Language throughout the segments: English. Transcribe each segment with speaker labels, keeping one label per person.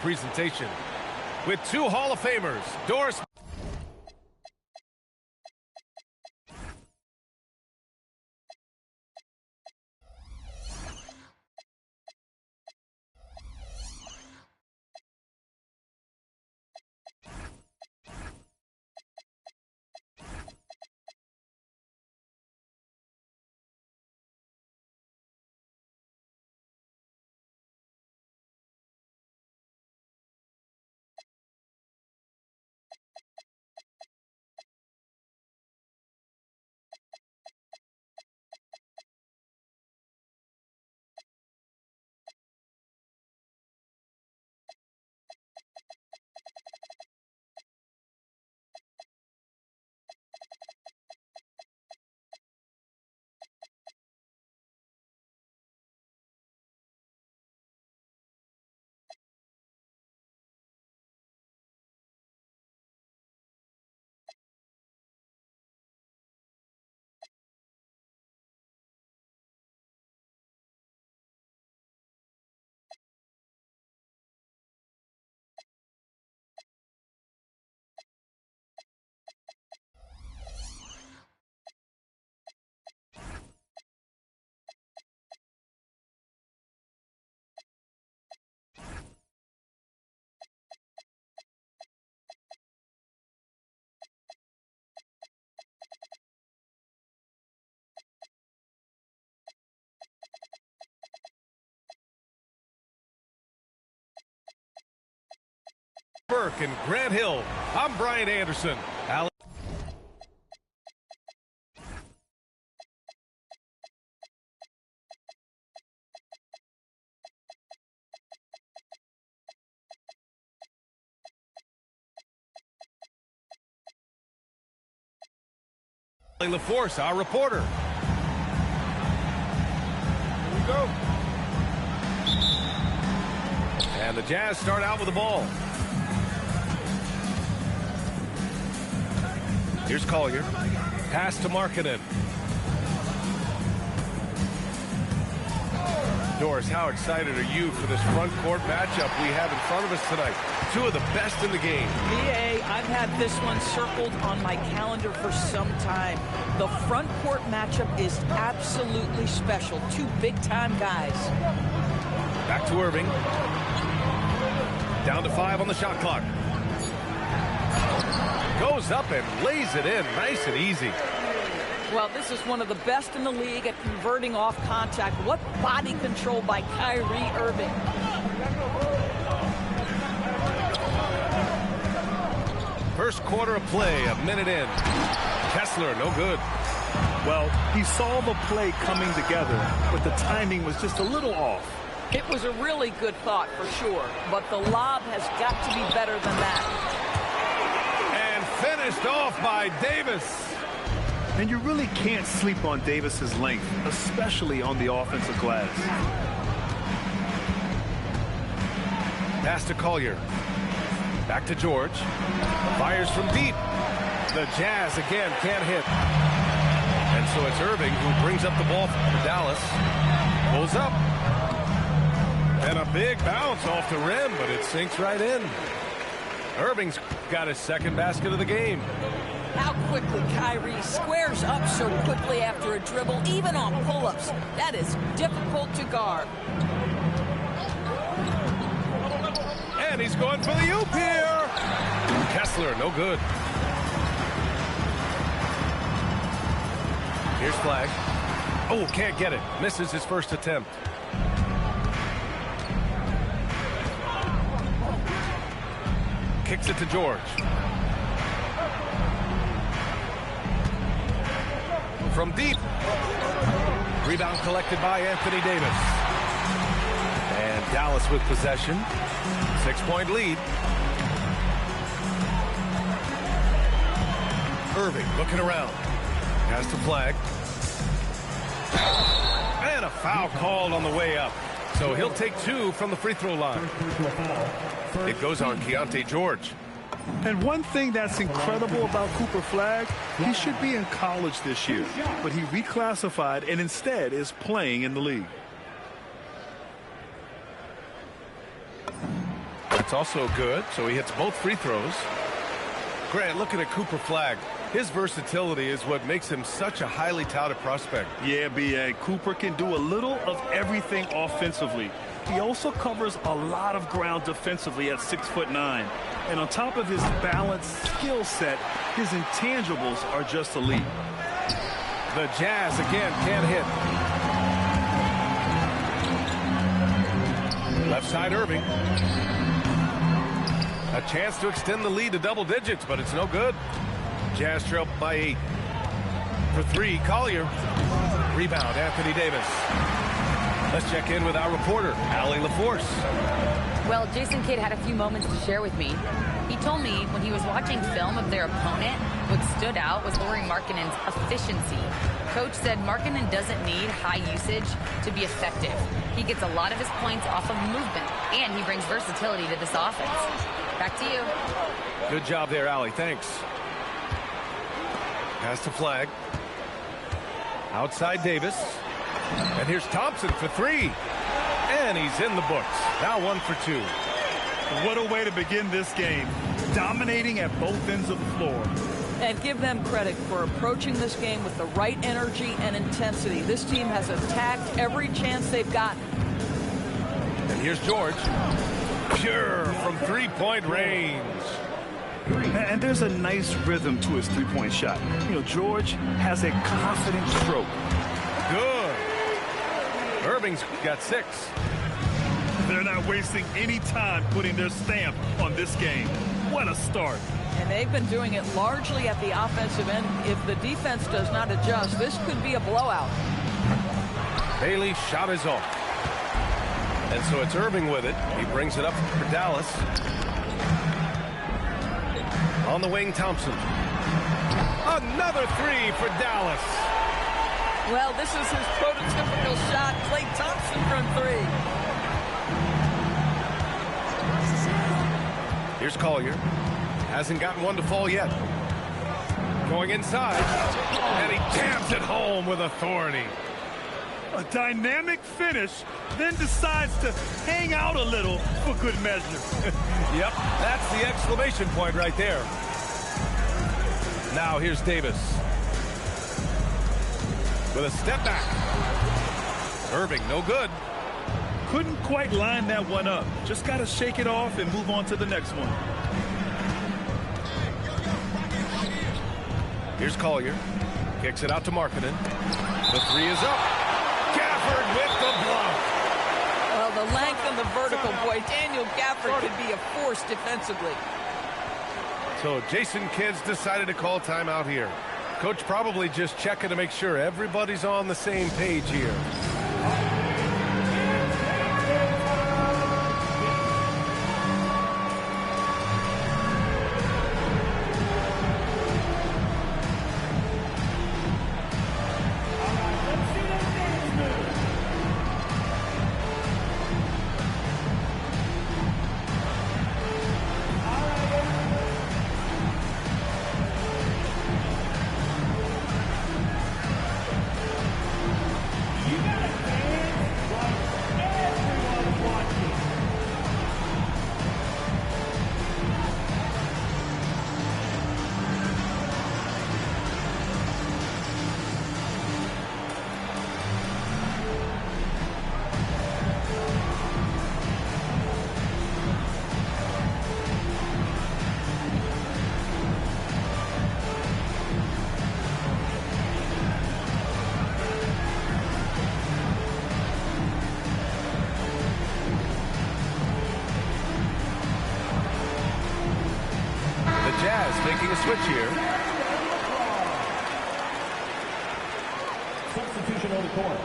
Speaker 1: presentation. With two Hall of Famers, Doris Burke and Grant Hill. I'm Brian Anderson. LaForce, our reporter. Here we go. And the Jazz start out with the ball. Here's Collier. Pass to Markkanen. Doris, how excited are you for this front court matchup we have in front of us tonight? Two of the best in the game.
Speaker 2: BA, I've had this one circled on my calendar for some time. The front court matchup is absolutely special. Two big-time guys.
Speaker 1: Back to Irving. Down to 5 on the shot clock. Goes up and lays it in. Nice and easy.
Speaker 2: Well, this is one of the best in the league at converting off contact. What body control by Kyrie Irving.
Speaker 1: First quarter of play, a minute in. Kessler, no good.
Speaker 3: Well, he saw the play coming together, but the timing was just a little off.
Speaker 2: It was a really good thought for sure, but the lob has got to be better than that.
Speaker 1: Finished off by Davis.
Speaker 3: And you really can't sleep on Davis's length, especially on the offensive glass.
Speaker 1: Pass to Collier. Back to George. Fires from deep. The Jazz again can't hit. And so it's Irving who brings up the ball for Dallas. Pulls up. And a big bounce off the rim, but it sinks right in. Irving's got his second basket of the game.
Speaker 2: How quickly Kyrie squares up so quickly after a dribble, even on pull-ups. That is difficult to guard.
Speaker 1: And he's going for the oop here. Kessler, no good. Here's Flag. Oh, can't get it. Misses his first attempt. Kicks it to George. From deep. Rebound collected by Anthony Davis. And Dallas with possession. 6-point lead. Irving looking around. Has to Flag. And a foul called on the way up. So he'll take 2 from the free throw line. It goes on Keontae George.
Speaker 3: And one thing that's incredible about Cooper Flag, he should be in college this year, but he reclassified and instead is playing in the league.
Speaker 1: That's also good, so he hits both free throws. Grant, looking at Cooper Flagg, his versatility is what makes him such a highly touted prospect.
Speaker 3: Yeah, B.A. Cooper can do a little of everything offensively. He also covers a lot of ground defensively at 6'9". And on top of his balanced skill set, his intangibles are just elite.
Speaker 1: The Jazz again can't hit. Left side Irving. A chance to extend the lead to double digits, but it's no good. Jazz trail by 8. For 3, Collier. Rebound, Anthony Davis. Let's check in with our reporter, Allie LaForce.
Speaker 4: Well, Jason Kidd had a few moments to share with me. He told me when he was watching film of their opponent, what stood out was Lauri Markkanen's efficiency. Coach said Markkanen doesn't need high usage to be effective. He gets a lot of his points off of movement, and he brings versatility to this offense. Back to you.
Speaker 1: Good job there, Allie. Thanks. Pass to Flagg. Outside Davis. And here's Thompson for 3. And he's in the books. Now 1 for 2.
Speaker 3: What a way to begin this game. Dominating at both ends of the floor.
Speaker 2: And give them credit for approaching this game with the right energy and intensity. This team has attacked every chance they've gotten.
Speaker 1: And here's George. Pure from three-point range.
Speaker 3: And there's a nice rhythm to his three-point shot. You know, George has a confident stroke.
Speaker 1: Good. Irving's got 6.
Speaker 3: They're not wasting any time putting their stamp on this game. What a start.
Speaker 2: And they've been doing it largely at the offensive end. If the defense does not adjust, this could be a blowout.
Speaker 1: Bailey's shot is off. And so it's Irving with it. He brings it up for Dallas. On the wing, Thompson. Another 3 for Dallas.
Speaker 2: Well, this is his prototypical shot. Klay Thompson from 3.
Speaker 1: Here's Collier. Hasn't gotten one to fall yet. Going inside. And he jams it home with authority.
Speaker 3: A dynamic finish, then decides to hang out a little for good measure.
Speaker 1: Yep, that's the exclamation point right there. Now here's Davis. With a step back. Irving, no good.
Speaker 3: Couldn't quite line that one up. Just got to shake it off and move on to the next one.
Speaker 1: Here's Collier. Kicks it out to Markkanen. The 3 is up. Gafford with the block.
Speaker 2: Well, the length and the vertical, boy, Daniel Gafford could be a force defensively.
Speaker 1: So Jason Kidd's decided to call timeout here. Coach probably just checking to make sure everybody's on the same page here. Jazz making a switch here.
Speaker 5: Substitution on the court.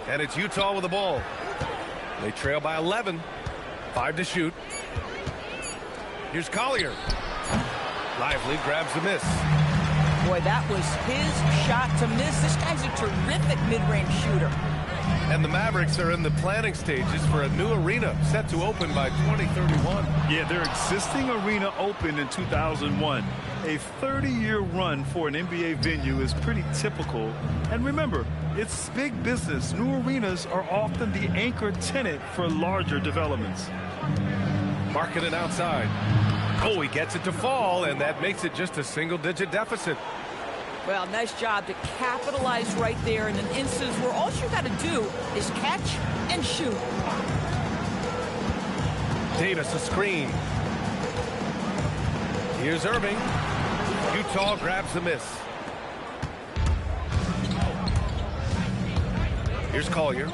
Speaker 1: And it's Utah with the ball. They trail by 11. 5 to shoot. Here's Collier. Lively grabs the miss.
Speaker 2: Boy, that was his shot to miss. This guy's a terrific mid-range shooter.
Speaker 1: And the Mavericks are in the planning stages for a new arena set to open by 2031.
Speaker 3: Yeah, their existing arena opened in 2001. A 30-year run for an NBA venue is pretty typical. And remember, it's big business. New arenas are often the anchor tenant for larger developments.
Speaker 1: Markkanen outside. Oh, he gets it to fall, and that makes it just a single-digit deficit.
Speaker 2: Well, nice job to capitalize right there in an instance where all you got to do is catch and shoot.
Speaker 1: Davis a screen. Here's Irving. Utah grabs the miss. Here's Collier.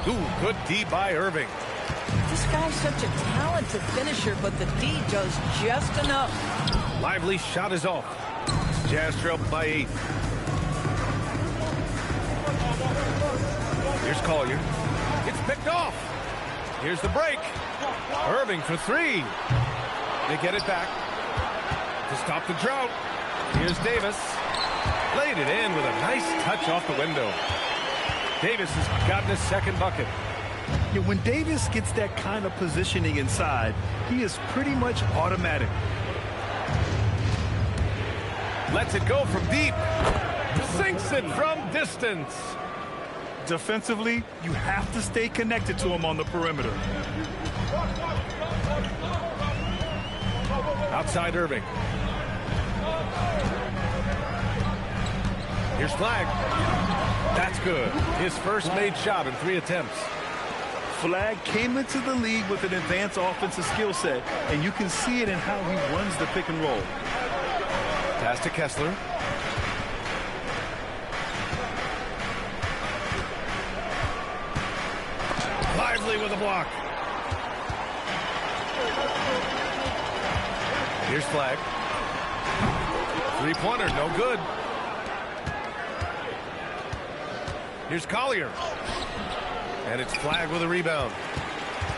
Speaker 1: Ooh, good D by Irving.
Speaker 2: This guy's such a talented finisher, but the D does just enough.
Speaker 1: Lively shot is off. Jazz trail by 8. Here's Collier. It's picked off. Here's the break. Irving for 3. They get it back to stop the drought. Here's Davis. Laid it in with a nice touch off the window. Davis has gotten his second bucket.
Speaker 3: Yeah, when Davis gets that kind of positioning inside, he is pretty much automatic.
Speaker 1: Lets it go from deep. Sinks it from distance.
Speaker 3: Defensively, you have to stay connected to him on the perimeter.
Speaker 1: Outside Irving. Here's Flag. That's good. His first made shot in 3 attempts.
Speaker 3: Flag came into the league with an advanced offensive skill set, and you can see it in how he runs the pick and roll.
Speaker 1: Pass to Kessler. Lively with a block. Here's Flag. Three-pointer, no good. Here's Collier. And it's Flag with a rebound.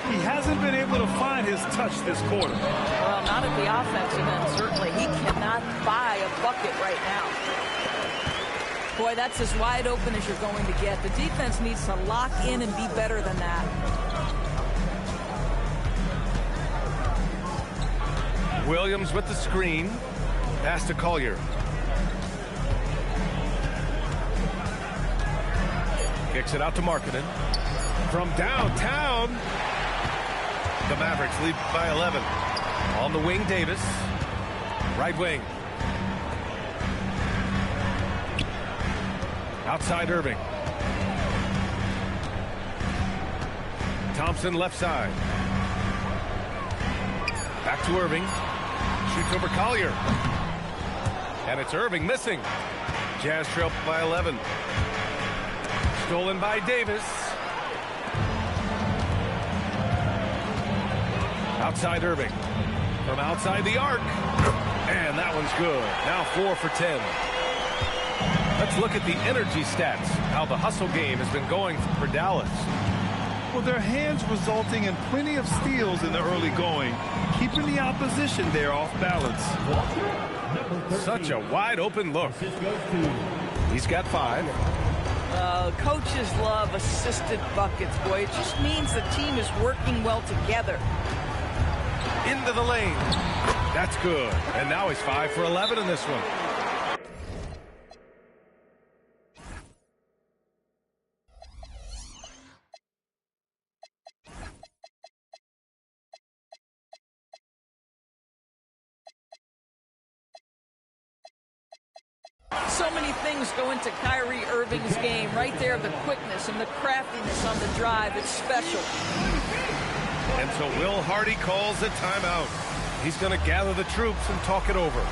Speaker 3: He hasn't been able to find his touch this quarter.
Speaker 2: Well, not at the offensive end, certainly. He cannot buy a bucket right now. Boy, that's as wide open as you're going to get. The defense needs to lock in and be better than that.
Speaker 1: Williams with the screen. Pass to Collier. Kicks it out to Markkanen. From downtown, the Mavericks lead by 11. On the wing, Davis. Right wing. Outside Irving. Thompson left side. Back to Irving. Shoots over Collier. And it's Irving missing. Jazz trail by 11. Stolen by Davis. Outside Irving. From outside the arc. And that one's good. Now 4 for 10. Let's look at the energy stats. How the hustle game has been going for Dallas.
Speaker 3: Well, their hands resulting in plenty of steals in the early going, keeping the opposition there off balance.
Speaker 1: Such a wide open look. He's got 5.
Speaker 2: Coaches love assisted buckets, boy. It just means the team is working well together.
Speaker 1: Into the lane. That's good. And now he's 5 for 11 in this one.
Speaker 2: So many things go into Kyrie Irving's game. Right there, the quickness and the craftiness on the drive. It's special.
Speaker 1: And so Will Hardy calls a timeout. He's going to gather the troops and talk it over.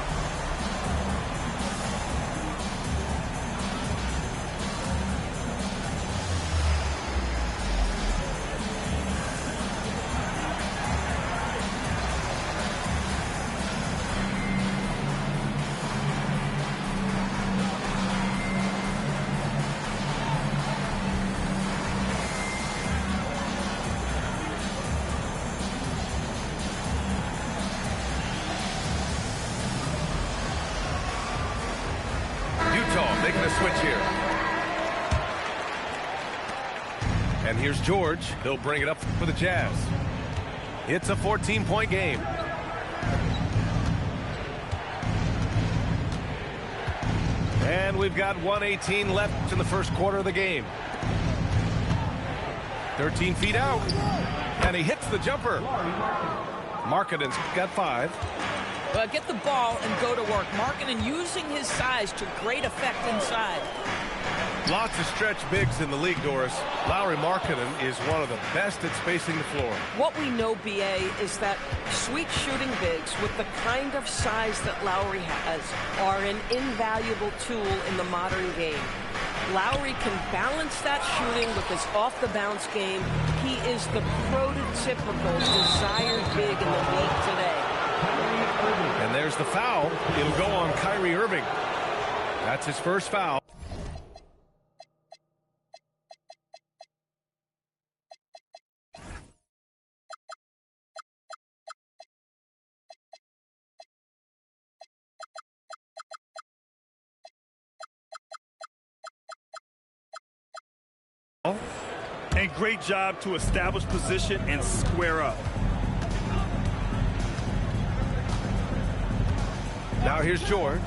Speaker 1: making a switch here. And here's George. He'll bring it up for the Jazz. It's a 14-point game. And we've got 1:18 left in the first quarter of the game. 13 feet out. And he hits the jumper. Markkanen's got 5.
Speaker 2: Get the ball and go to work. Markkanen using his size to great effect inside.
Speaker 1: Lots of stretch bigs in the league, Doris. Lauri Markkanen is one of the best at spacing the floor.
Speaker 5: What we know, BA, is that sweet shooting bigs with the kind of size that Lauri has are an invaluable tool in the modern game. Lauri can balance that shooting with his off-the-bounce game. He is the prototypical desired big in the league today.
Speaker 1: And there's the foul. It'll go on Kyrie Irving. That's his first foul.
Speaker 3: And great job to establish position and square up.
Speaker 1: Now here's George.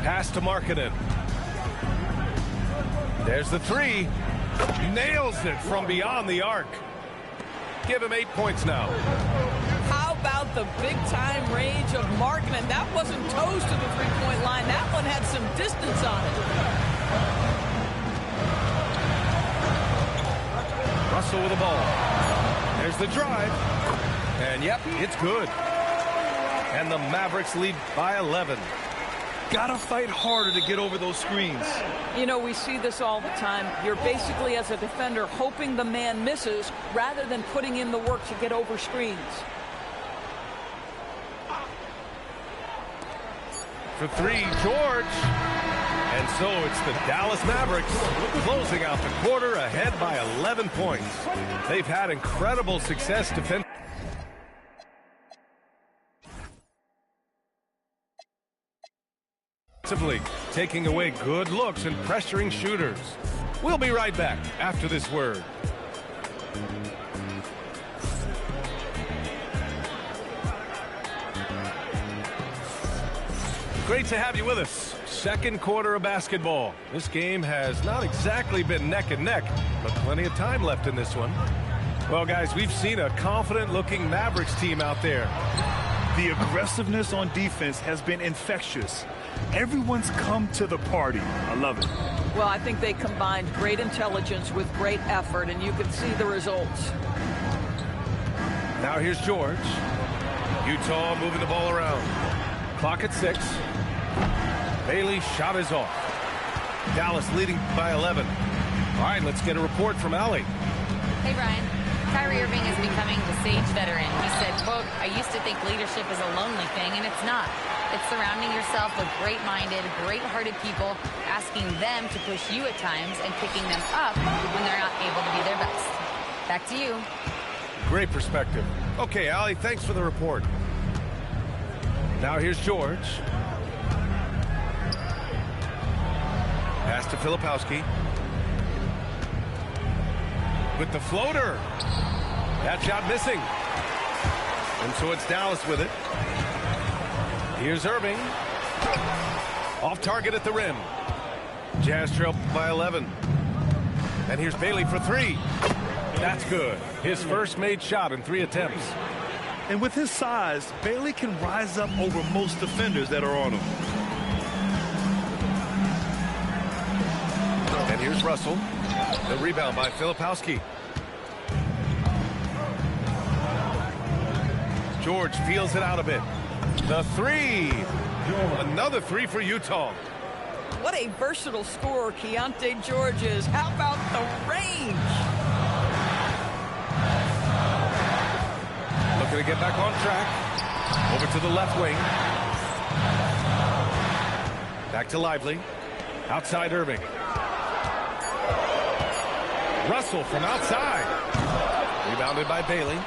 Speaker 1: Pass to Markkanen. There's the 3. Nails it from beyond the arc. Give him 8 points now.
Speaker 2: How about the big-time range of Markkanen? That wasn't toes to the three-point line. That one had some distance on it.
Speaker 1: Russell with the ball. There's the drive. And yep, it's good. And the Mavericks lead by 11.
Speaker 3: Gotta fight harder to get over those screens.
Speaker 2: You know, we see this all the time. You're basically, as a defender, hoping the man misses rather than putting in the work to get over screens.
Speaker 1: For 3, George. And so it's the Dallas Mavericks closing out the quarter ahead by 11 points. They've had incredible success defensively. Taking away good looks and pressuring shooters. We'll be right back after this word. Great to have you with us. Second quarter of basketball. This game has not exactly been neck and neck, but plenty of time left in this one. Well, guys, we've seen a confident-looking Mavericks team out there.
Speaker 3: The aggressiveness on defense has been infectious. Everyone's come to the party. I love it.
Speaker 2: Well, I think they combined great intelligence with great effort, and you can see the results.
Speaker 1: Now here's George. Utah moving the ball around. Clock at 6. Bailey's shot is off. Dallas leading by 11. All right, let's get a report from Allie.
Speaker 4: Hey, Brian. Kyrie Irving is becoming the sage veteran. He said, quote, "I used to think leadership is a lonely thing, and it's not. It's surrounding yourself with great-minded, great-hearted people, asking them to push you at times and picking them up when they're not able to be their best." Back to you.
Speaker 1: Great perspective. Okay, Allie, thanks for the report. Now here's George. Pass to Filipowski. With the floater. That shot missing. And so it's Dallas with it. Here's Irving. Off target at the rim. Jazz trail by 11. And here's Bailey for 3. That's good. His first made shot in 3 attempts.
Speaker 3: And with his size, Bailey can rise up over most defenders that are on him.
Speaker 1: And here's Russell. The rebound by Filipowski. George feels it out a bit. The 3. Another 3 for Utah.
Speaker 2: What a versatile scorer Keontae George is. How about the range?
Speaker 1: Looking to get back on track. Over to the left wing. Back to Lively. Outside Irving. Russell from outside. Rebounded by Bailey.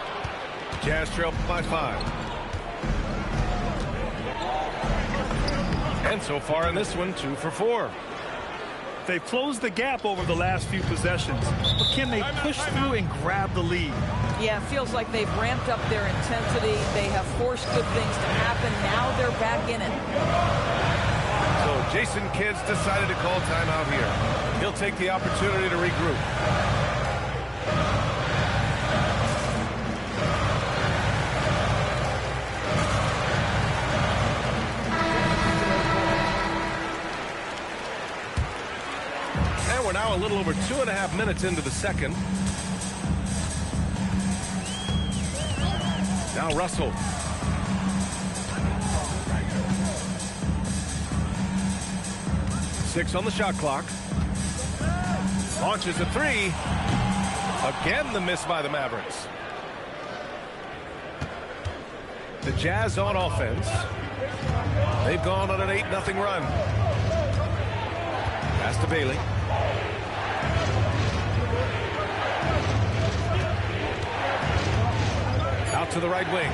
Speaker 1: Jazz trail by 5. And And so far in this one, 2 for 4.
Speaker 3: They've closed the gap over the last few possessions, but can they push through and grab the lead?
Speaker 2: Yeah, it feels like they've ramped up their intensity. They have forced good things to happen. Now they're back in it.
Speaker 1: So Jason Kidd's decided to call timeout here. He'll take the opportunity to regroup. And we're now a little over 2.5 minutes into the second. Now Russell. Six on the shot clock. Launches a three. Again, the miss by the Mavericks. The Jazz on offense. They've gone on an 8-0 run. Pass to Bailey. Out to the right wing.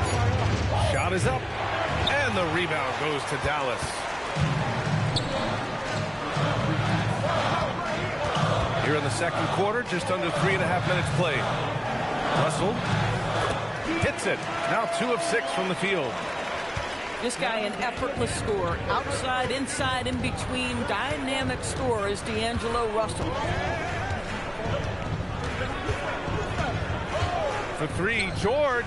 Speaker 1: Shot is up. And the rebound goes to Dallas. Here in the second quarter, just under 3.5 minutes played. Russell hits it. Now 2 of 6 from the field.
Speaker 2: This guy, an effortless scorer. Outside, inside, in between. Dynamic scorer is D'Angelo Russell.
Speaker 1: For 3, George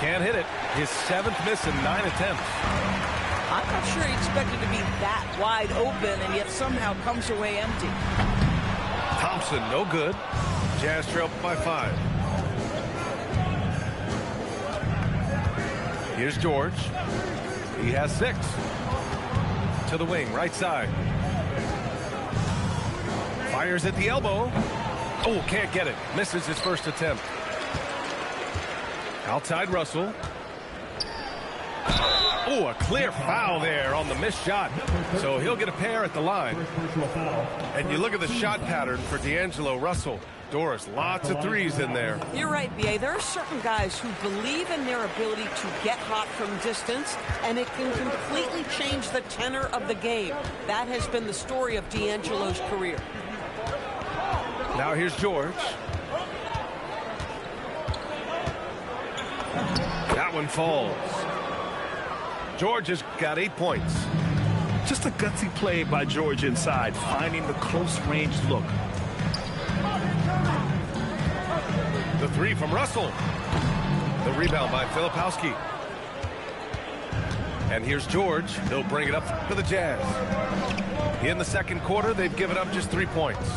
Speaker 1: can't hit it. His 7th miss in 9 attempts.
Speaker 2: I'm not sure he expected to be that wide open and yet somehow comes away empty.
Speaker 1: Thompson, no good. Jazz trail by 5. Here's George. He has 6. To the wing, right side. Fires at the elbow. Oh, can't get it. Misses his first attempt. Outside Russell. Oh, a clear foul there on the missed shot. So he'll get a pair at the line. And you look at the shot pattern for D'Angelo Russell. Doris, lots of threes in there.
Speaker 5: You're right, B.A. There are certain guys who believe in their ability to get hot from distance, and it can completely change the tenor of the game. That has been the story of D'Angelo's career.
Speaker 1: Now here's George. That one falls. George has got 8 points.
Speaker 3: Just a gutsy play by George inside, finding the close-range look.
Speaker 1: The 3 from Russell. The rebound by Filipowski. And here's George. He'll bring it up for the Jazz. In the second quarter, they've given up just 3 points.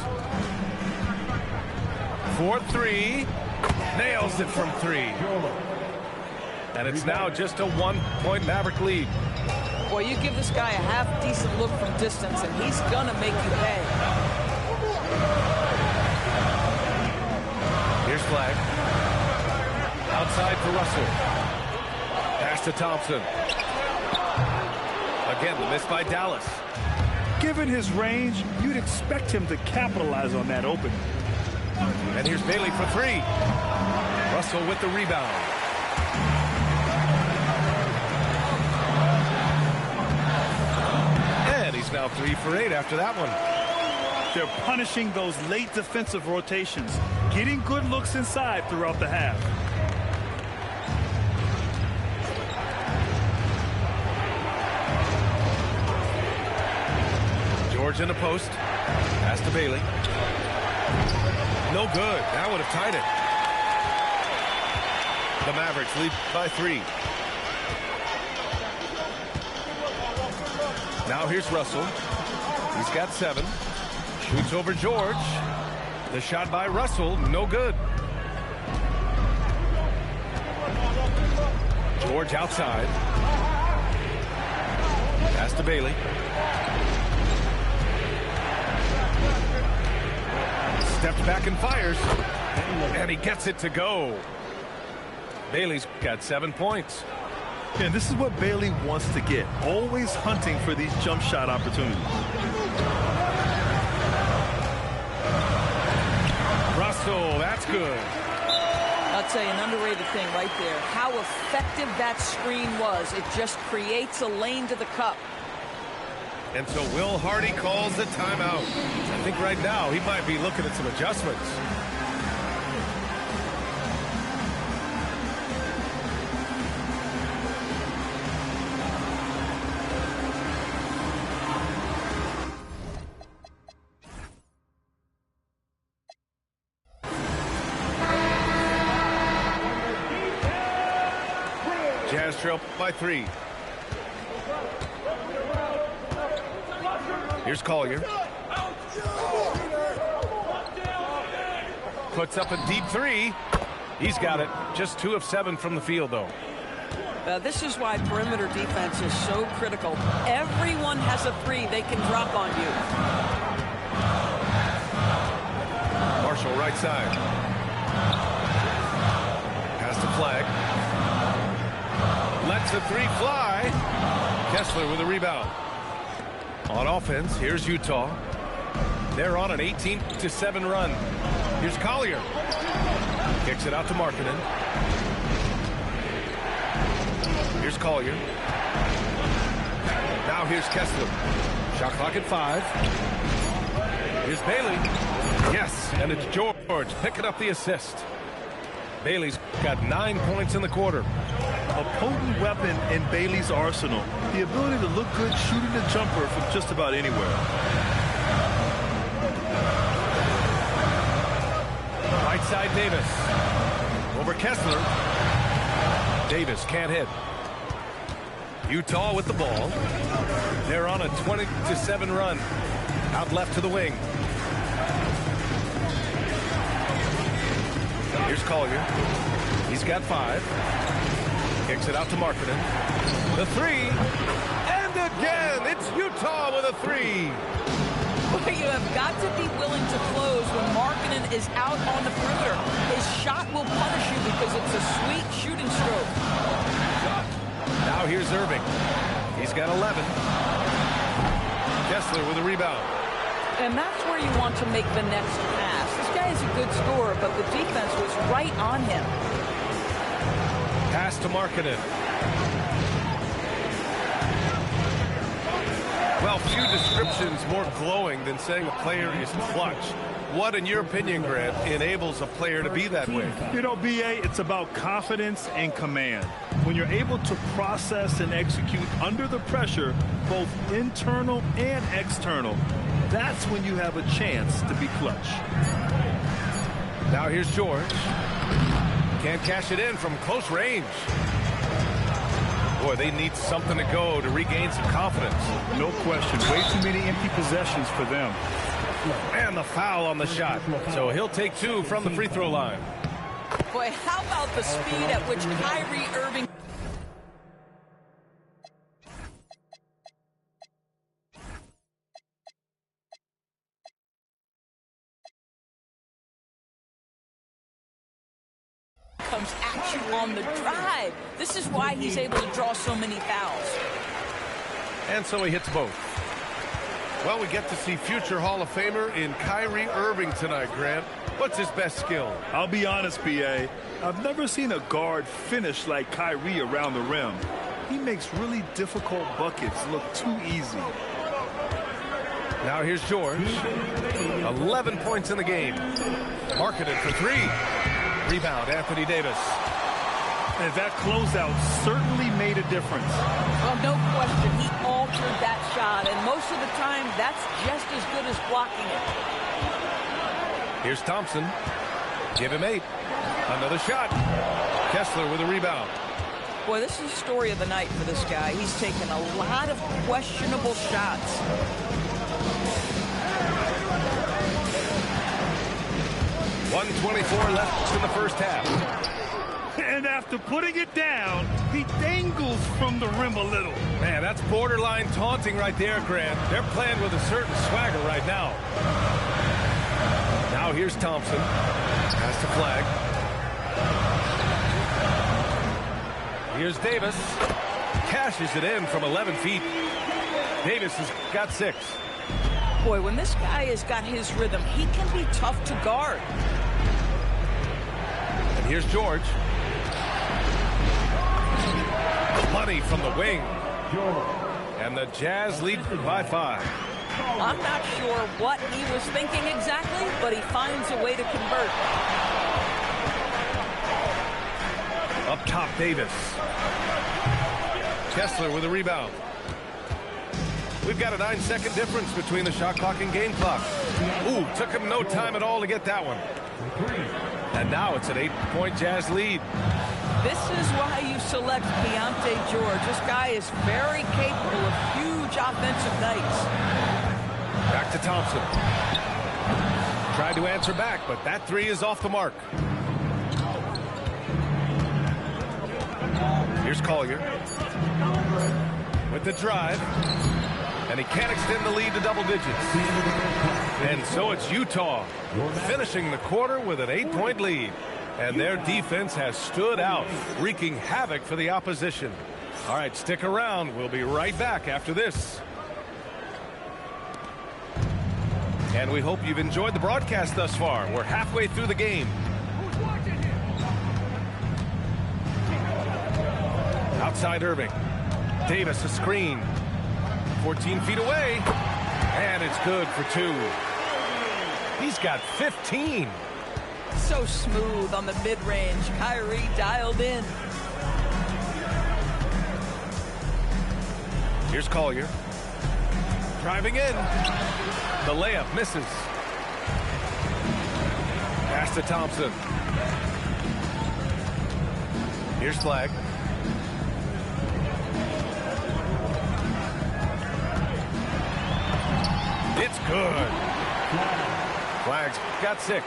Speaker 1: 4-3. Nails it from 3. And it's now just a 1-point Maverick lead.
Speaker 2: Boy, you give this guy a half-decent look from distance, and he's going to make you pay.
Speaker 1: Here's Flag. Outside for Russell. Pass to Thompson. Again, the miss by Dallas.
Speaker 3: Given his range, you'd expect him to capitalize on that opening.
Speaker 1: And here's Bailey for 3. Russell with the rebound. And he's now 3 for 8 after that one.
Speaker 3: They're punishing those late defensive rotations, getting good looks inside throughout the half.
Speaker 1: George in the post. Pass to Bailey. No good. That would have tied it. The Mavericks lead by 3. Now here's Russell. He's got 7. Shoots over George. The shot by Russell, no good. George outside. Pass to Bailey. Steps back and fires. And he gets it to go. Bailey's got 7 points.
Speaker 3: And this is what Bailey wants to get. Always hunting for these jump shot opportunities.
Speaker 1: Russell, that's good.
Speaker 2: I'll tell you, an underrated thing right there. How effective that screen was. It just creates a lane to the cup.
Speaker 1: And so Will Hardy calls the timeout. I think right now he might be looking at some adjustments. Jazz trail by 3. Here's Collier. Puts up a deep 3. He's got it. Just 2 of 7 from the field, though.
Speaker 5: This is why perimeter defense is so critical. Everyone has a 3 they can drop on you.
Speaker 1: Marshall right side. Pass to Flag. Lets the 3 fly. Kessler with a rebound. On offense, here's Utah. They're on an 18-7 run. Here's Collier. Kicks it out to Markkanen. Here's Collier. Now here's Kessler. Shot clock at 5. Here's Bailey. Yes, and it's George picking up the assist. Bailey's got 9 points in the quarter.
Speaker 3: A potent weapon in Bailey's arsenal. The ability to look good shooting the jumper from just about anywhere.
Speaker 1: Right side Davis. Over Kessler. Davis can't hit. Utah with the ball. They're on a 20-7 run. Out left to the wing. Here's Collier. He's got 5. Kicks it out to Markkanen. The 3. And again, it's Utah with a 3.
Speaker 2: Well, you have got to be willing to close when Markkanen is out on the perimeter. His shot will punish you because it's a sweet shooting stroke.
Speaker 1: Now here's Irving. He's got 11. Kessler with a rebound.
Speaker 2: And that's where you want to make the next pass. This guy is a good scorer, but the defense was right on him.
Speaker 1: Pass to Markkanen. Well, few descriptions more glowing than saying a player is clutch. What, in your opinion, Grant, enables a player to be that way?
Speaker 3: You know, B.A., it's about confidence and command. When you're able to process and execute under the pressure, both internal and external, that's when you have a chance to be clutch.
Speaker 1: Now here's George. Can't cash it in from close range. Boy, they need something to go to regain some confidence.
Speaker 3: No question. Way too many empty possessions for them.
Speaker 1: And the foul on the shot. So he'll take 2 from the free throw line.
Speaker 2: Boy, how about the speed at which Kyrie Irving... comes at you on the drive. This is why he's able to draw so many fouls.
Speaker 1: And so he hits both. Well, we get to see future Hall of Famer in Kyrie Irving tonight, Grant. What's his best skill?
Speaker 3: I'll be honest, B.A. I've never seen a guard finish like Kyrie around the rim. He makes really difficult buckets look too easy.
Speaker 1: Now here's George. 11 points in the game. Markkanen for 3. Rebound, Anthony Davis.
Speaker 3: And that closeout certainly made a difference.
Speaker 2: Well, no question, he altered that shot, and most of the time, that's just as good as blocking it.
Speaker 1: Here's Thompson. Give him 8. Another shot. Kessler with a rebound.
Speaker 2: Boy, this is the story of the night for this guy. He's taken a lot of questionable shots.
Speaker 1: 1:24 left in the first half.
Speaker 3: And after putting it down, he dangles from the rim a little.
Speaker 1: Man, that's borderline taunting right there, Grant. They're playing with a certain swagger right now. Now here's Thompson. Pass to Flag. Here's Davis. Cashes it in from 11 feet. Davis has got 6.
Speaker 2: Boy, when this guy has got his rhythm, he can be tough to guard.
Speaker 1: And here's George. Money from the wing. And the Jazz lead by 5.
Speaker 5: I'm not sure what he was thinking exactly, but he finds a way to convert.
Speaker 1: Up top, Davis. Kessler with a rebound. We've got a 9-second difference between the shot clock and game clock. Ooh, took him no time at all to get that one. And now it's an 8-point Jazz lead.
Speaker 5: This is why you select Keyonte George. This guy is very capable of huge offensive nights.
Speaker 1: Back to Thompson. Tried to answer back, but that three is off the mark. Here's Collier with the drive. And he can't extend the lead to double digits. And so it's Utah finishing the quarter with an 8-point lead. And their defense has stood out, wreaking havoc for the opposition. All right, stick around. We'll be right back after this. And we hope you've enjoyed the broadcast thus far. We're halfway through the game. Outside Irving. Davis a screen. 14 feet away. And it's good for 2. He's got 15.
Speaker 5: So smooth on the mid-range. Kyrie dialed in.
Speaker 1: Here's Collier. Driving in. The layup misses. Pass to Thompson. Here's Flag. It's good. Flag's got 6.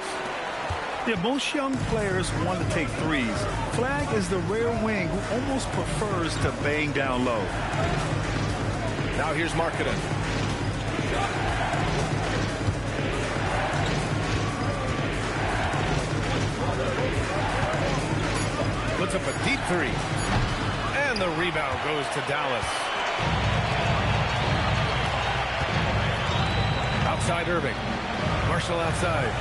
Speaker 3: Yeah, most young players want to take threes. Flag is the rare wing who almost prefers to bang down low.
Speaker 1: Now here's Markkanen. Puts up a deep 3. And the rebound goes to Dallas. Outside Irving. Marshall outside.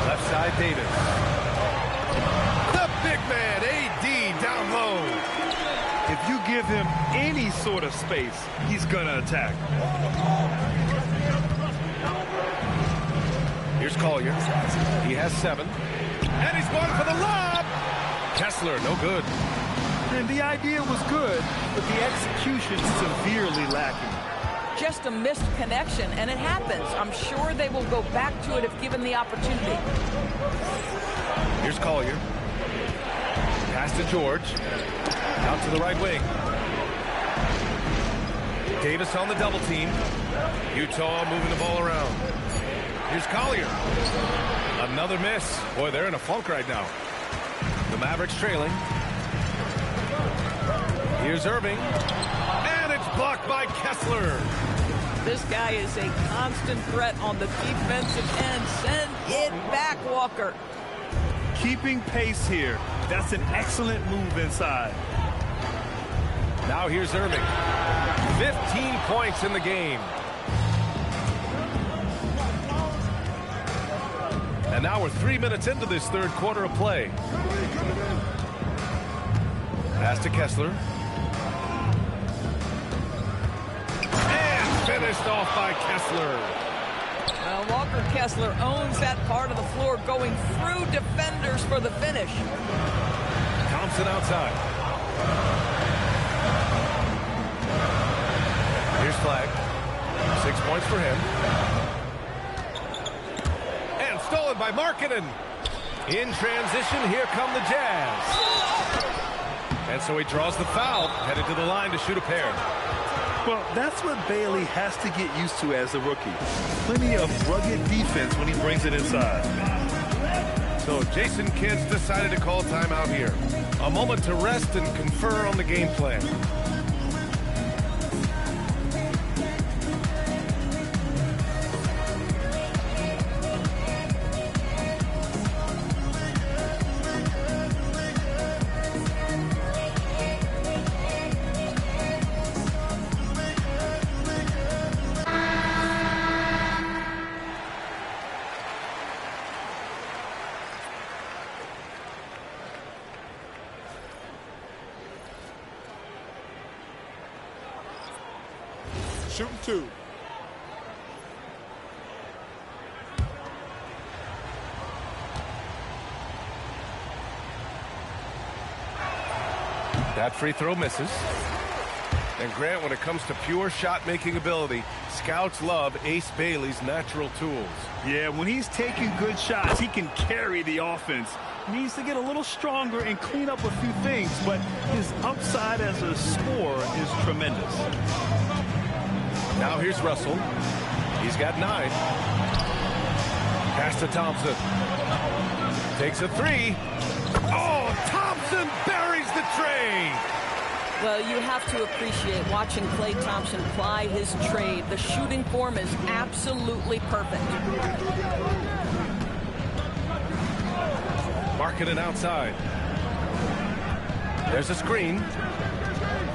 Speaker 1: Left side Davis. The big man, AD, down low.
Speaker 3: If you give him any sort of space, he's going to attack.
Speaker 1: Here's Collier. He has 7. And he's going for the lob. Kessler, no good.
Speaker 3: And the idea was good, but the execution severely lacking.
Speaker 5: Just a missed connection, and it happens. I'm sure they will go back to it if given the opportunity.
Speaker 1: Here's Collier. Pass to George. Out to the right wing. Davis on the double team. Utah moving the ball around. Here's Collier. Another miss. Boy, they're in a funk right now. The Mavericks trailing. Here's Irving. And it's blocked by Kessler.
Speaker 5: This guy is a constant threat on the defensive end. Send it back, Walker.
Speaker 3: Keeping pace here. That's an excellent move inside.
Speaker 1: Now here's Irving. 15 points in the game. And now we're 3 minutes into this third quarter of play. Pass to Kessler. And finished off by Kessler.
Speaker 5: Well, Walker Kessler owns that part of the floor, going through defenders for the finish.
Speaker 1: Thompson outside. Here's Flag. 6 points for him. And stolen by Markkanen. In transition, here come the Jazz. And so he draws the foul, headed to the line to shoot a pair.
Speaker 3: Well, that's what Bailey has to get used to as a rookie. Plenty of rugged defense when he brings it inside.
Speaker 1: So Jason Kidd decided to call timeout here. A moment to rest and confer on the game plan.
Speaker 6: shooting 2.
Speaker 1: That free throw misses. And Grant, when it comes to pure shot-making ability, scouts love Ace Bailey's natural tools.
Speaker 3: Yeah, when he's taking good shots, he can carry the offense. He needs to get a little stronger and clean up a few things, but his upside as a scorer is tremendous.
Speaker 1: Now here's Russell. He's got 9. Pass to Thompson. Takes a 3. Oh, Thompson buries the tray.
Speaker 5: Well, you have to appreciate watching Klay Thompson ply his trade. The shooting form is absolutely perfect.
Speaker 1: Markkanen outside. There's a screen.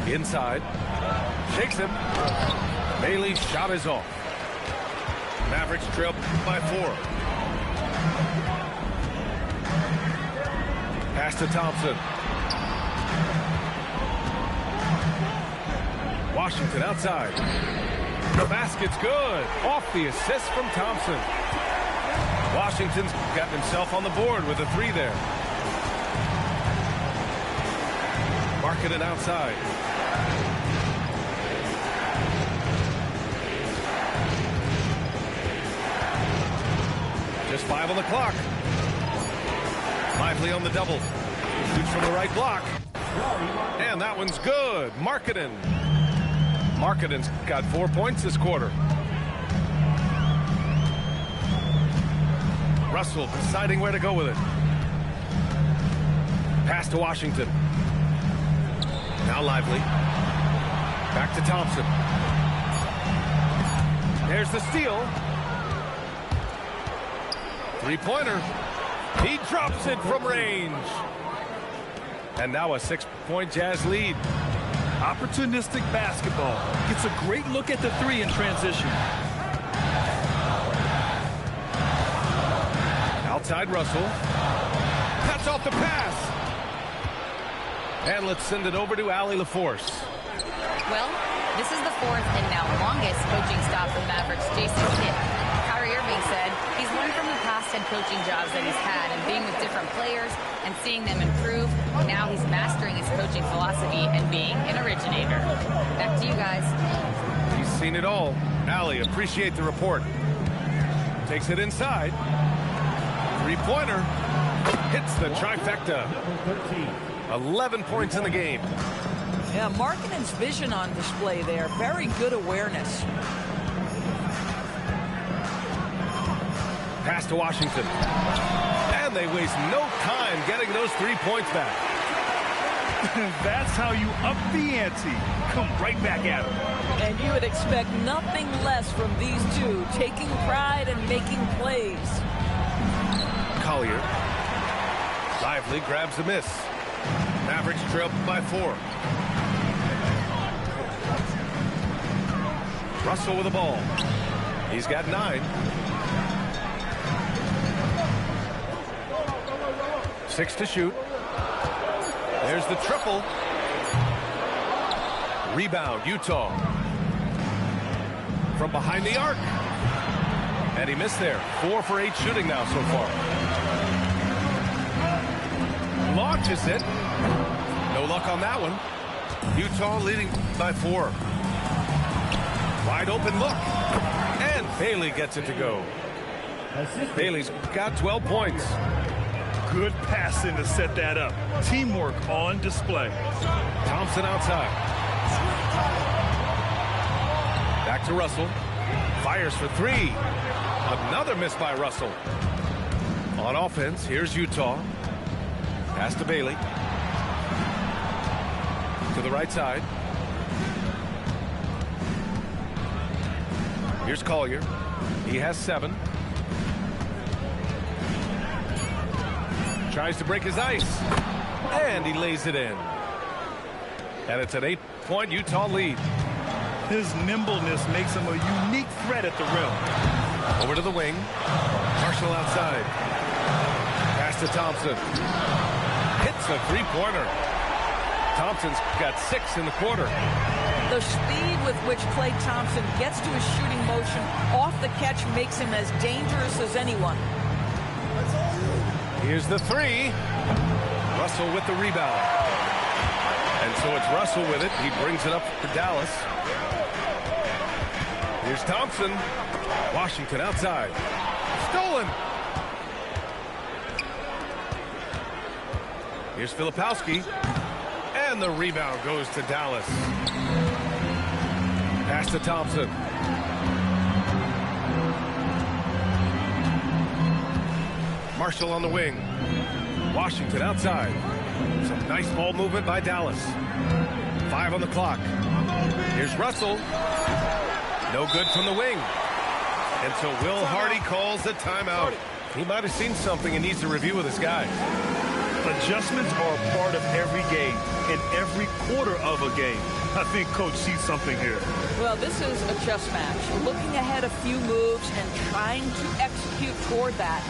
Speaker 1: Inside. Shakes him. Bailey's shot is off. Mavericks trail by 4. Pass to Thompson. Washington outside. The basket's good. Off the assist from Thompson. Washington's gotten himself on the board with a 3 there. Markkanen outside. Just 5 on the clock. Lively on the double. Shoots from the right block. And that one's good. Markkanen. Markkanen's got 4 points this quarter. Russell deciding where to go with it. Pass to Washington. Now Lively. Back to Thompson. There's the steal. 3-pointer. He drops it from range. And now a 6-point Jazz lead.
Speaker 3: Opportunistic basketball. Gets a great look at the 3 in transition.
Speaker 1: Outside Russell. Cuts off the pass. And let's send it over to Allie LaForce.
Speaker 4: Well, this is the 4th and now longest coaching stop for Mavericks Jason Kidd. Kyrie Irving said he's learned from the past head coaching jobs that he's had and being with different players and seeing them improve. Now he's mastering his coaching philosophy and being an originator. Back to you guys.
Speaker 1: He's seen it all. Allie, appreciate the report. Takes it inside. 3-pointer. Hits the trifecta. 11 points in the game.
Speaker 2: Yeah, Markkanen's vision on display there. Very good awareness.
Speaker 1: Pass to Washington. And they waste no time getting those 3 points back.
Speaker 3: That's how you up the ante. Come right back at him.
Speaker 2: And you would expect nothing less from these two, taking pride and making plays.
Speaker 1: Collier. Lively grabs a miss. Mavericks trail by 4. Russell with the ball. He's got 9. 6 to shoot. There's the triple. Rebound, Utah. From behind the arc. And he missed there. 4 for 8 shooting now so far. Launches it. No luck on that one. Utah leading by 4. Wide open look. And Bailey gets it to go. Bailey's got 12 points.
Speaker 3: Good passing to set that up. Teamwork on display.
Speaker 1: Thompson outside. Back to Russell. Fires for 3. Another miss by Russell. On offense, here's Utah. Pass to Bailey. To the right side. Here's Collier. He has 7. Tries to break his ice. And he lays it in. And it's an 8-point Utah lead.
Speaker 3: His nimbleness makes him a unique threat at the rim.
Speaker 1: Over to the wing. Marshall outside. Pass to Thompson. Hits a 3-pointer. Thompson's got 6 in the quarter.
Speaker 2: The speed with which Klay Thompson gets to his shooting motion off the catch makes him as dangerous as anyone.
Speaker 1: Here's the three. Russell with the rebound. And so it's Russell with it. He brings it up for Dallas. Here's Thompson. Washington outside. Stolen. Here's Filipowski. And the rebound goes to Dallas. Pass to Thompson. Marshall on the wing. Washington outside. Some nice ball movement by Dallas. 5 on the clock. Here's Russell. No good from the wing. And so Will Hardy calls the timeout. He might have seen something and needs to review with his guys.
Speaker 3: Adjustments are a part of every game and every quarter of a game. I think Coach sees something here.
Speaker 2: Well, this is a chess match. Looking ahead a few moves and trying to execute toward that.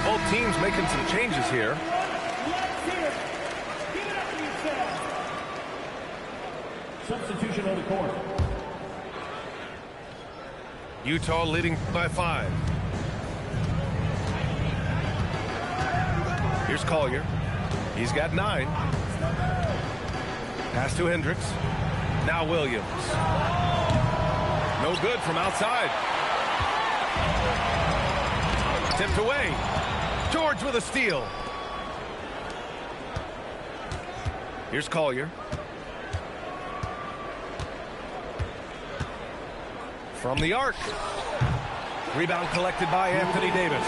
Speaker 1: Both teams making some changes here.
Speaker 6: Substitution on the court.
Speaker 1: Utah leading by 5. Here's Collier. He's got 9. Pass to Hendricks. Now Williams. No good from outside. Tipped away. George with a steal. Here's Collier. From the arc. Rebound collected by Anthony Davis.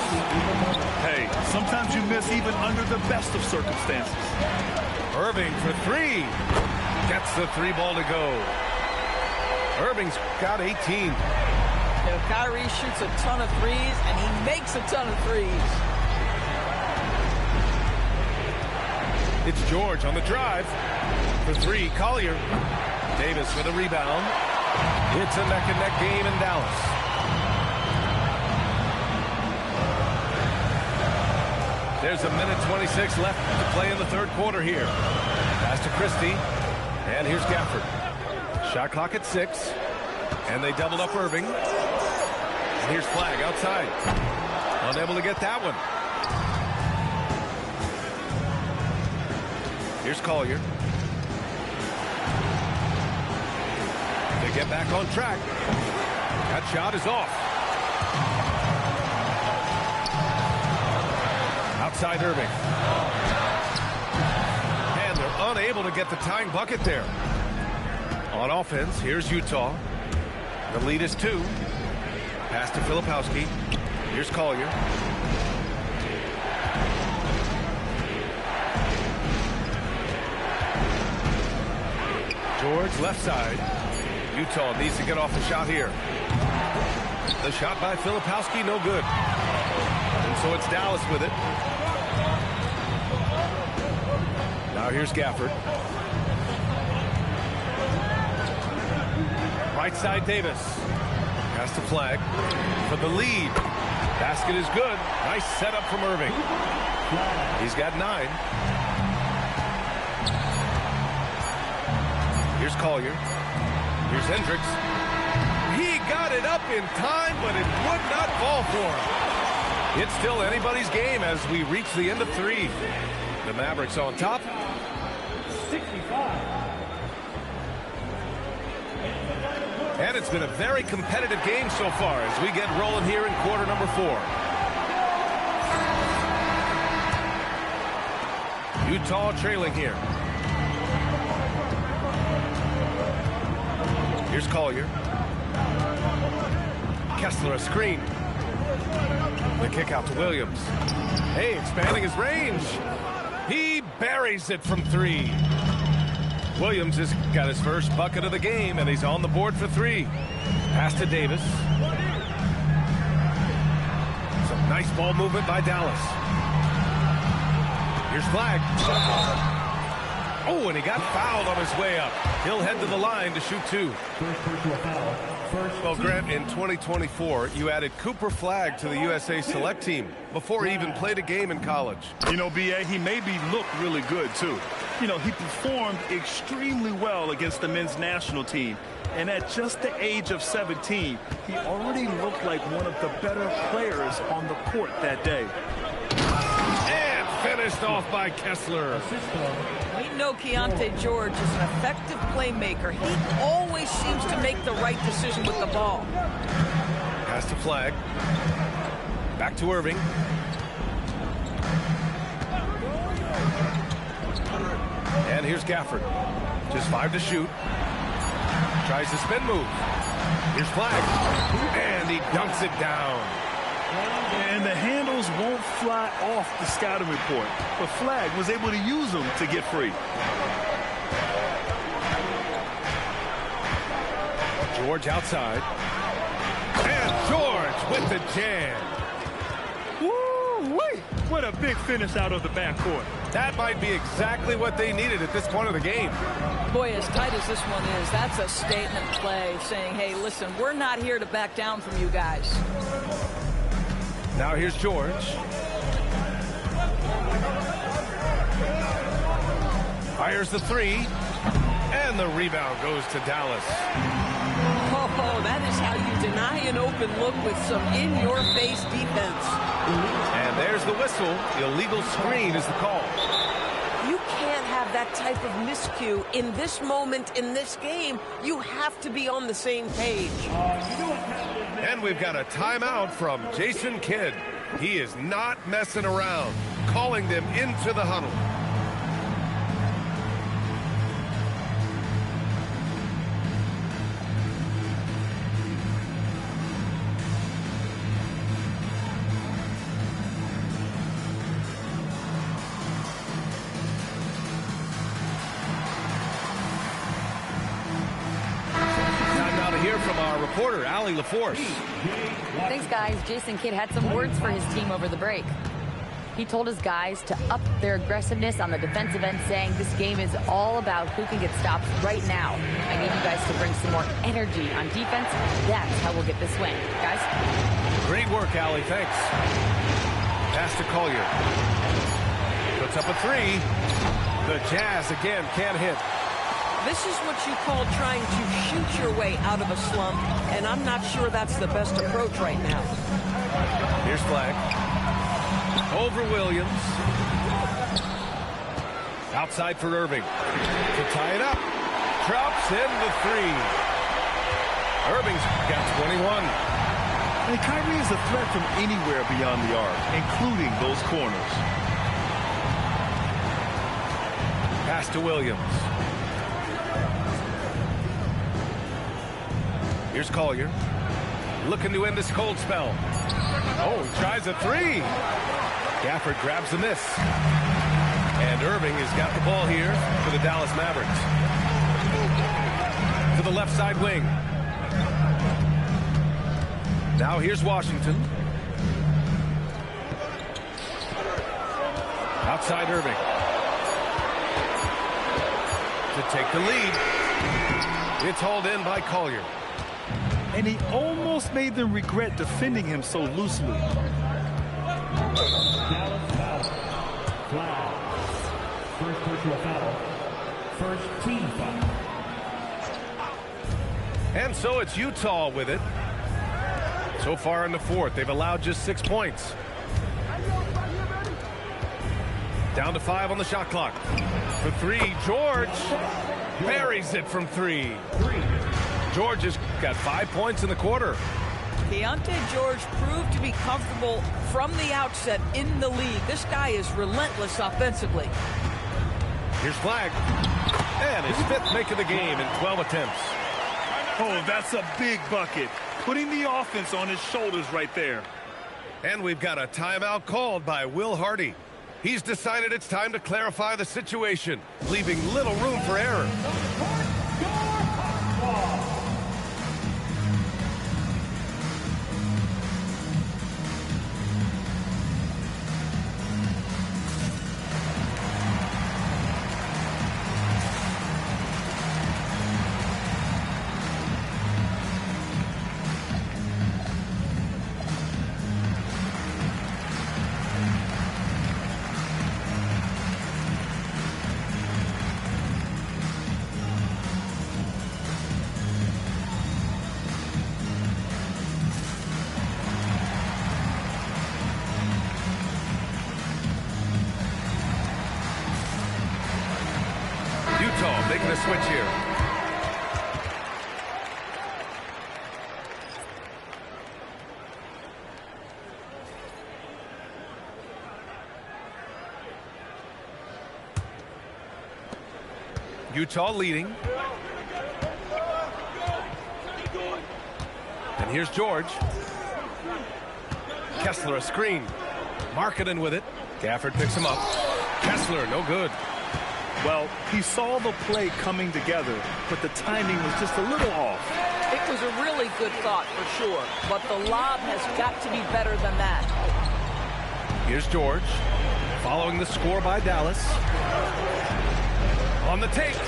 Speaker 3: Hey, sometimes you miss even under the best of circumstances.
Speaker 1: Irving for 3. Gets the 3 ball to go. Irving's got 18.
Speaker 2: You know, Kyrie shoots a ton of threes, and he makes a ton of threes.
Speaker 1: It's George on the drive. For 3, Collier. Davis for the rebound. It's a neck-and-neck game in Dallas. There's a minute 26 left to play in the third quarter here. Pass to Christie. And here's Gafford. Shot clock at 6. And they doubled up Irving. And here's Flag outside. Unable to get that one. Here's Collier. They get back on track. That shot is off. Outside Irving. And they're unable to get the tying bucket there. On offense, here's Utah. The lead is 2. Pass to Filipowski. Here's Collier. George left side. Utah needs to get off the shot here. The shot by Filipowski, no good. And so it's Dallas with it. Now here's Gafford. Right side Davis. Pass to Flag for the lead. Basket is good. Nice setup from Irving. He's got 9. Here's Collier. Here's Hendricks. He got it up in time, but it would not fall for him. It's still anybody's game as we reach the end of 3. The Mavericks on top.
Speaker 6: 65.
Speaker 1: And it's been a very competitive game so far as we get rolling here in quarter number 4. Utah trailing here. Here's Collier. Kessler a screen. The kick out to Williams. Hey, expanding his range. He buries it from 3. Williams has got his first bucket of the game, and he's on the board for 3. Pass to Davis. Some nice ball movement by Dallas. Here's Flagg. Oh, and he got fouled on his way up. He'll head to the line to shoot 2.
Speaker 6: First personal foul.
Speaker 1: Well, Grant, in 2024, you added Cooper Flagg to the USA Select team before he even played a game in college.
Speaker 3: You know, B.A., he made me look really good, too. You know, he performed extremely well against the men's national team. And at just the age of 17, he already looked like one of the better players on the court that day.
Speaker 1: And finished off by Kessler.
Speaker 5: We know Keontae George is an effective playmaker. He always seems to make the right decision with the ball.
Speaker 1: Pass to Flagg. Back to Irving. And here's Gafford. Just 5 to shoot. Tries the spin move. Here's Flagg. And he dunks it down.
Speaker 3: And the handles won't fly off the scouting report, but Flagg was able to use them to get free.
Speaker 1: George outside. And George with the jam.
Speaker 3: Woo-wee! What a big finish out of the backcourt.
Speaker 1: That might be exactly what they needed at this point of the game.
Speaker 2: Boy, as tight as this one is, that's a statement play saying, hey, listen, we're not here to back down from you guys.
Speaker 1: Now here's George. Fires the 3. And the rebound goes to Dallas.
Speaker 5: Oh, that is how you deny an open look with some in-your-face defense.
Speaker 1: And there's the whistle. The illegal screen is the call.
Speaker 5: You can't have that type of miscue in this moment in this game. You have to be on the same page.
Speaker 1: And we've got a timeout from Jason Kidd. He is not messing around, calling them into the huddle. From our reporter, Allie LaForce.
Speaker 4: Thanks, guys. Jason Kidd had some words for his team over the break. He told his guys to up their aggressiveness on the defensive end, saying this game is all about who can get stops right now. I need you guys to bring some more energy on defense. That's how we'll get this win. Guys?
Speaker 1: Great work, Allie. Thanks. Pass to Collier. Puts up a 3. The Jazz again can't hit.
Speaker 5: This is what you call trying to shoot your way out of a slump, and I'm not sure that's the best approach right now.
Speaker 1: Here's Flagg. Over Williams. Outside for Irving. To tie it up. Drops in the 3. Irving's got 21.
Speaker 3: And Kyrie is a threat from anywhere beyond the arc, including those corners.
Speaker 1: Pass to Williams. Here's Collier. Looking to end this cold spell. Oh, he tries a 3. Gafford grabs the miss. And Irving has got the ball here for the Dallas Mavericks. To the left side wing. Now here's Washington. Outside Irving. To take the lead. It's hauled in by Collier.
Speaker 3: And he almost made them regret defending him so loosely.
Speaker 6: Dallas foul. Flag. First personal foul. First team foul.
Speaker 1: And so it's Utah with it. So far in the 4th, they've allowed just 6 points. Down to 5 on the shot clock. For 3, George buries it from 3. George has got 5 points in the quarter.
Speaker 5: Keontae George proved to be comfortable from the outset in the lead. This guy is relentless offensively.
Speaker 1: Here's flag. And his 5th make of the game in 12 attempts.
Speaker 3: Oh, that's a big bucket. Putting the offense on his shoulders right there.
Speaker 1: And we've got a timeout called by Will Hardy. He's decided it's time to clarify the situation, leaving little room for error. Utah making a switch here. Utah leading. And here's George. Kessler a screen. Markkanen with it. Gafford picks him up. Kessler no good.
Speaker 3: Well, he saw the play coming together, but the timing was just a little off.
Speaker 5: It was a really good thought for sure, but the lob has got to be better than that.
Speaker 1: Here's George, following the score by Dallas. On the take,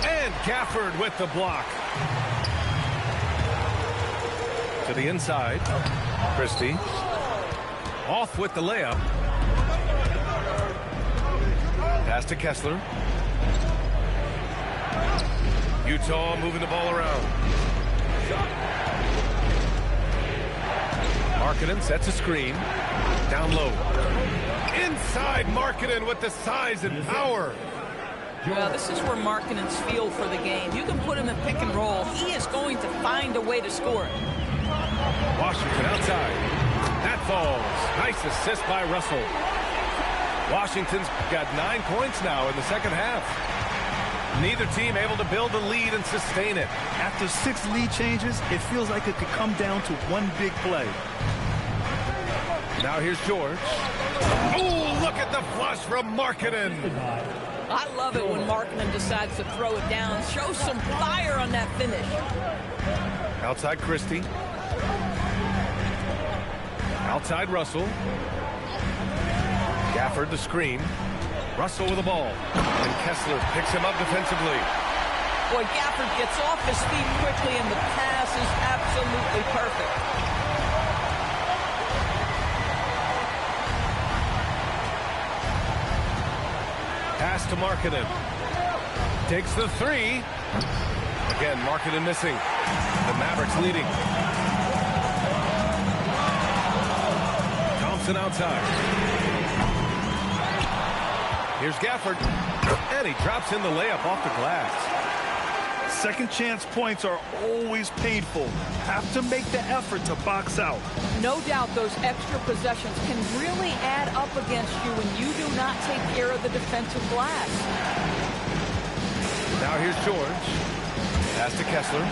Speaker 1: and Gafford with the block. To the inside, Christie. Off with the layup. Pass to Kessler. Utah moving the ball around. Markkanen sets a screen. Down low. Inside Markkanen with the size and power.
Speaker 2: Well, this is where Markkanen's feel for the game. You can put him in pick and roll. He is going to find a way to score.
Speaker 1: Washington outside. That falls. Nice assist by Russell. Washington's got 9 points now in the second half. Neither team able to build a lead and sustain it.
Speaker 3: After 6 lead changes, it feels like it could come down to one big play.
Speaker 1: Now here's George. Oh, look at the flush from Markkanen.
Speaker 2: I love it when Markkanen decides to throw it down. Show some fire on that finish.
Speaker 1: Outside Christie. Outside Russell. Gafford the screen. Russell with the ball. And Kessler picks him up defensively.
Speaker 2: Boy, Gafford gets off his feet quickly, and the pass is absolutely perfect.
Speaker 1: Pass to Markkanen. Takes the 3. Again, Markkanen missing. The Mavericks leading. Thompson outside. Here's Gafford, and he drops in the layup off the glass.
Speaker 3: Second chance points are always painful. Have to make the effort to box out.
Speaker 2: No doubt those extra possessions can really add up against you when you do not take care of the defensive glass.
Speaker 1: Now here's George. Pass to Kessler.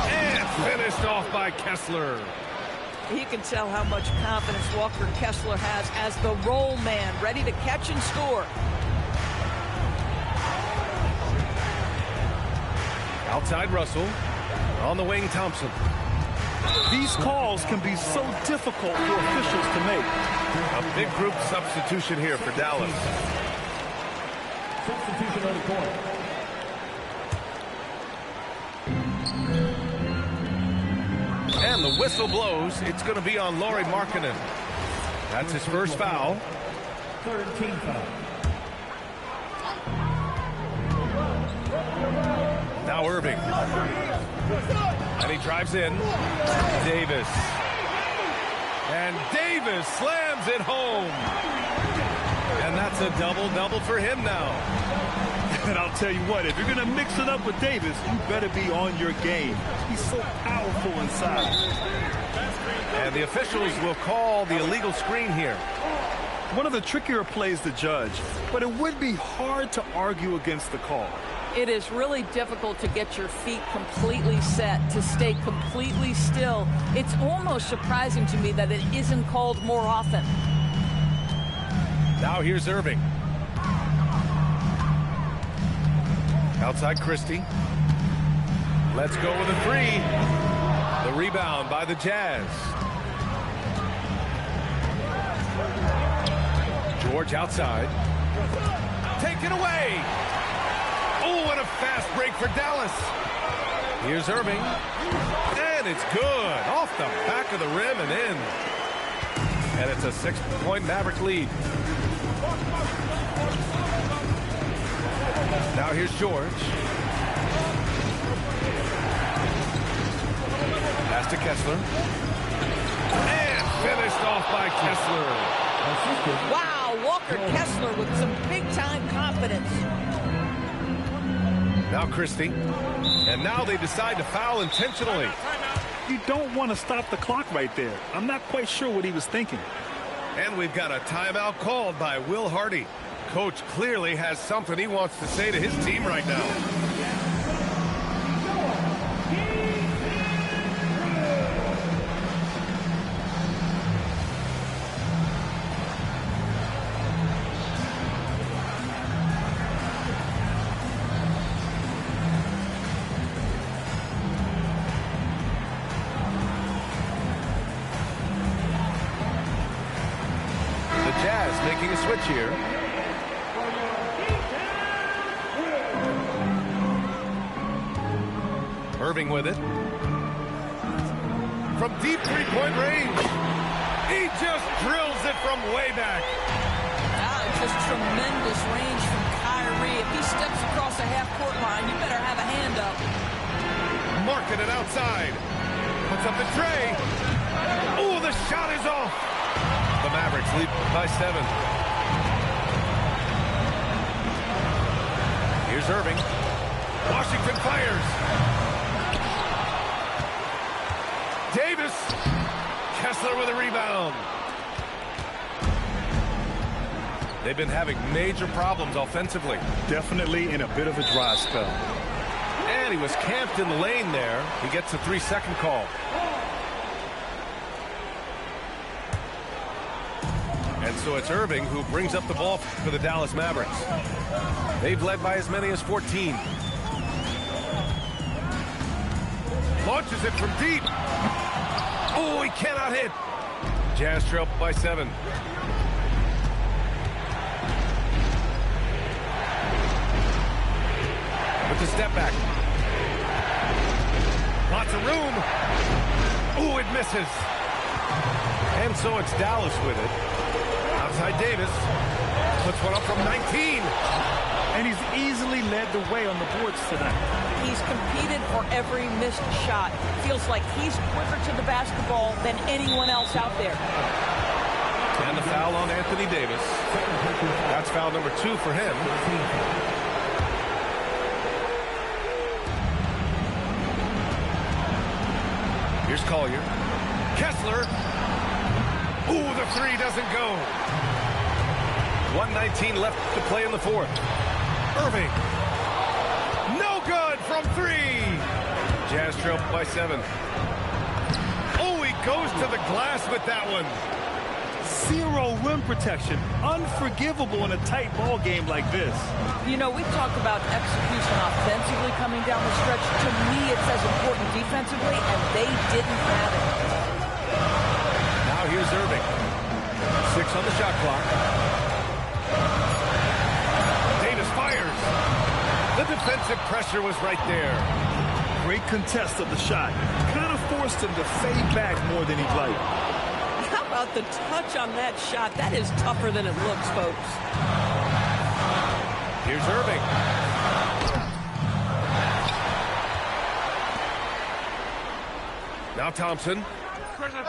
Speaker 1: And finished off by Kessler.
Speaker 5: You can tell how much confidence Walker Kessler has as the roll man, ready to catch and score.
Speaker 1: Outside Russell. On the wing, Thompson.
Speaker 3: These calls can be so difficult for officials to make.
Speaker 1: A big group substitution here for Dallas.
Speaker 6: Substitution on the court.
Speaker 1: And the whistle blows. It's going to be on Lauri Markkanen. That's his first foul.
Speaker 6: Third team foul.
Speaker 1: Now Irving. And he drives in. Davis. And Davis slams it home. And that's a double-double for him now.
Speaker 3: And I'll tell you what, if you're going to mix it up with Davis, you better be on your game. He's so powerful inside.
Speaker 1: And the officials will call the illegal screen here.
Speaker 3: One of the trickier plays to judge, but it would be hard to argue against the call.
Speaker 2: It is really difficult to get your feet completely set, to stay completely still. It's almost surprising to me that it isn't called more often.
Speaker 1: Now here's Irving. Outside Christie. Let's go with a three. The rebound by the Jazz. George outside. Taken away. Oh, and a fast break for Dallas. Here's Irving. And it's good. Off the back of the rim and in. And it's a 6-point Maverick lead. Now here's George. Pass to Kessler. And finished off by Kessler.
Speaker 2: Wow, Walker Kessler with some big-time confidence.
Speaker 1: Now Christie. And now they decide to foul intentionally.
Speaker 3: You don't want to stop the clock right there. I'm not quite sure what he was thinking.
Speaker 1: And we've got a timeout called by Will Hardy. Coach clearly has something he wants to say to his team right now. The Jazz making a switch here. Irving with it. From deep three-point range. He just drills it from way back.
Speaker 2: Just tremendous range from Kyrie. If he steps across the half-court line, you better have a hand up.
Speaker 1: Marking it outside. Puts up the tray. Oh, the shot is off. The Mavericks lead by 7. Here's Irving. Washington fires. Davis. Kessler with a rebound. They've been having major problems offensively.
Speaker 3: Definitely in a bit of a dry spell.
Speaker 1: And he was camped in the lane there. He gets a 3-second call. And so it's Irving who brings up the ball for the Dallas Mavericks. They've led by as many as 14. Launches it from deep. Oh, he cannot hit. Jazz trail by 7. With the step back. Lots of room. Oh, it misses. And so it's Dallas with it. Outside Davis. Puts one up from 19.
Speaker 3: And he's easily led the way on the boards tonight.
Speaker 2: He's competed for every missed shot. Feels like he's quicker to the basketball than anyone else out there.
Speaker 1: And the foul on Anthony Davis. That's foul number 2 for him. Here's Collier. Kessler. Ooh, the 3 doesn't go. 1:19 left to play in the 4th. Irving. No good from 3. Jazz trail by 7. Oh, he goes to the glass with that one.
Speaker 3: Zero rim protection. Unforgivable in a tight ball game like this.
Speaker 2: You know, we've talked about execution offensively coming down the stretch. To me, it's as important defensively, and they didn't have it.
Speaker 1: Now here's Irving. 6 on the shot clock. Davis fires. The defensive pressure was right there.
Speaker 3: Great contest of the shot. Kind of forced him to fade back more than he'd like.
Speaker 5: How about the touch on that shot? That is tougher than it looks, folks.
Speaker 1: Here's Irving. Now Thompson.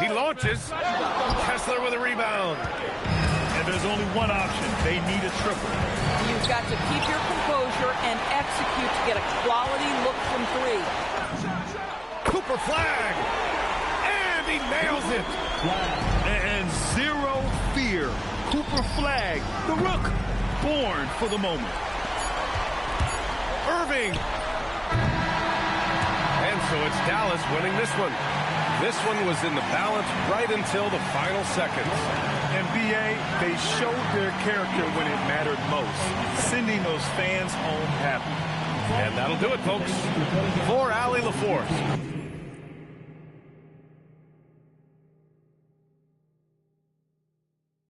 Speaker 1: He launches. Kessler with a rebound.
Speaker 3: And there's only one option. They need a triple.
Speaker 2: You've got to keep your composure and execute to get a quality look from 3.
Speaker 1: Cooper flag. And he nails it.
Speaker 3: And zero fear. Cooper Flagg, the Rook, born for the moment.
Speaker 1: Irving. And so it's Dallas winning this one. This one was in the balance right until the final seconds.
Speaker 3: And BA, they showed their character when it mattered most, sending those fans home happy.
Speaker 1: And that'll do it, folks. For Allie LaForce.